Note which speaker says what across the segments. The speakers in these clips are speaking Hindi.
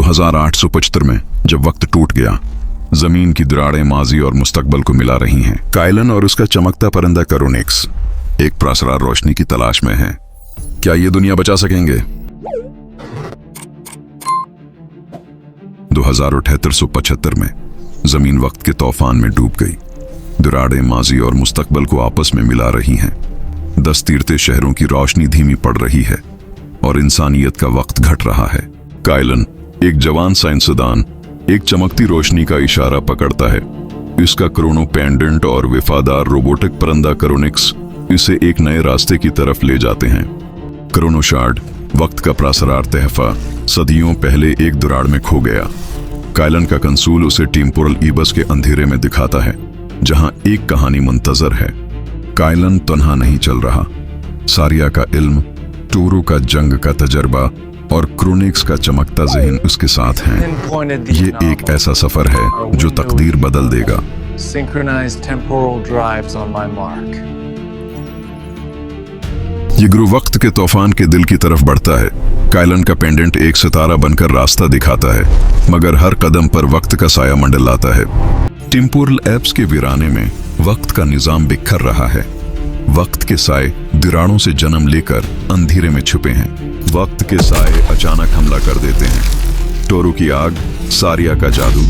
Speaker 1: 2875 में जब वक्त टूट गया, जमीन की दरारें माजी और मुस्तकबल को मिला रही हैं। काइलन और उसका चमकता परिंदा क्रोनिक्स एक प्रासरार रोशनी की तलाश में है। क्या ये दुनिया बचा सकेंगे? 2875 में जमीन वक्त के तूफान में डूब गई। दरारें माजी और मुस्तकबल को आपस में मिला रही हैं। 10 तीरते शहरों की रोशनी धीमी पड़ रही है और इंसानियत का वक्त घट रहा है। काइलन, एक जवान साइंसदान, एक चमकती रोशनी का इशारा पकड़ता है। इसका क्रोनो पेंडेंट और वफादार रोबोटिक परिंदा क्रोनिक्स इसे एक नए रास्ते की तरफ ले जाते हैं। क्रोनो शार्ड, वक्त का प्रासरार तहफा, सदियों पहले एक दरार में खो गया। काइलन का कंसूल उसे टेम्पोरल ईबस के अंधेरे में दिखाता है, जहां एक कहानी मुंतजर है। काइलन तन्हा नहीं चल रहा। सारिया का इल्म, टोरू का जंग का तजर्बा और क्रोनिक्स का चमकता जहन उसके साथ हैं। ये एक ऐसा सफर है जो तकदीर बदल देगा। ये गुरु वक्त के तूफान के दिल की तरफ बढ़ता है। काइलन का पेंडेंट एक सितारा बनकर रास्ता दिखाता है, मगर हर कदम पर वक्त का साया मंडलाता है। टेम्पोरल एप्स के वीराने में वक्त का निजाम बिखर रहा है। वक्त के साए दीवारों से जन्म लेकर अंधेरे में छुपे हैं। वक्त के साए अचानक हमला कर देते हैं। टोरू की आग, सारिया का जादू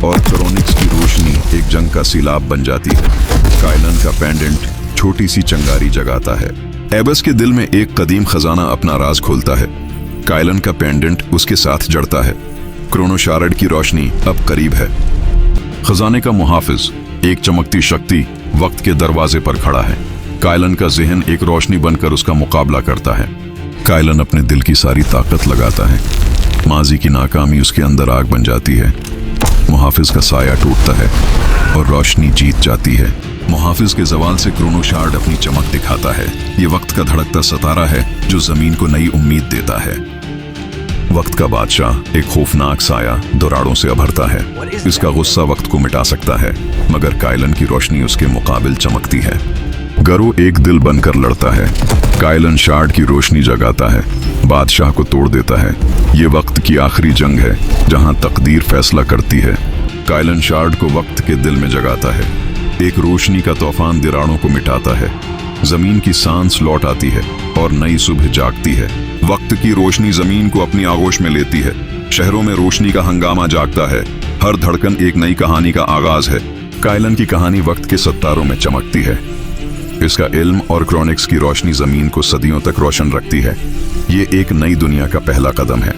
Speaker 1: और क्रोनिक्स की रोशनी एक जंग का सैलाब बन जाती है। काइलन का पेंडेंट छोटी सी चंगारी जगाता है। एबस के दिल में एक कदीम खजाना अपना राज खोलता है। काइलन का पेंडेंट उसके साथ जड़ता है। क्रोनो शार्ड की रोशनी अब करीब है। खजाने का मुहाफिज, एक चमकती शक्ति, वक्त के दरवाजे पर खड़ा है। काइलन का जहन एक रोशनी बनकर उसका मुकाबला करता है। काइलन अपने दिल की सारी ताकत लगाता है। माजी की नाकामी उसके अंदर आग बन जाती है। मुहाफिज का साया टूटता है और रोशनी जीत जाती है। मुहाफिज के जवाल से क्रोनो शार्ड अपनी चमक दिखाता है। ये वक्त का धड़कता सितारा है जो जमीन को नई उम्मीद देता है। वक्त का बादशाह, एक खौफनाक साया, दरारों से अभरता है। इसका गुस्सा वक्त को मिटा सकता है, मगर काइलन की रोशनी उसके मुकाबिल चमकती है। गरो एक दिल बनकर लड़ता है। काइलन शार्ड की रोशनी जगाता है, बादशाह को तोड़ देता है। ये वक्त की आखिरी जंग है जहां तकदीर फैसला करती है। काइलन शार्ड को वक्त के दिल में जगाता है। एक रोशनी का तूफान दीवारों को मिटाता है। जमीन की सांस लौट आती है और नई सुबह जागती है। वक्त की रोशनी जमीन को अपनी आगोश में लेती है। शहरों में रोशनी का हंगामा जागता है। हर धड़कन एक नई कहानी का आगाज है। काइलन की कहानी वक्त के सितारों में चमकती है। इसका इल्म और क्रोनिक्स की रोशनी जमीन को सदियों तक रोशन रखती है। ये एक नई दुनिया का पहला कदम है।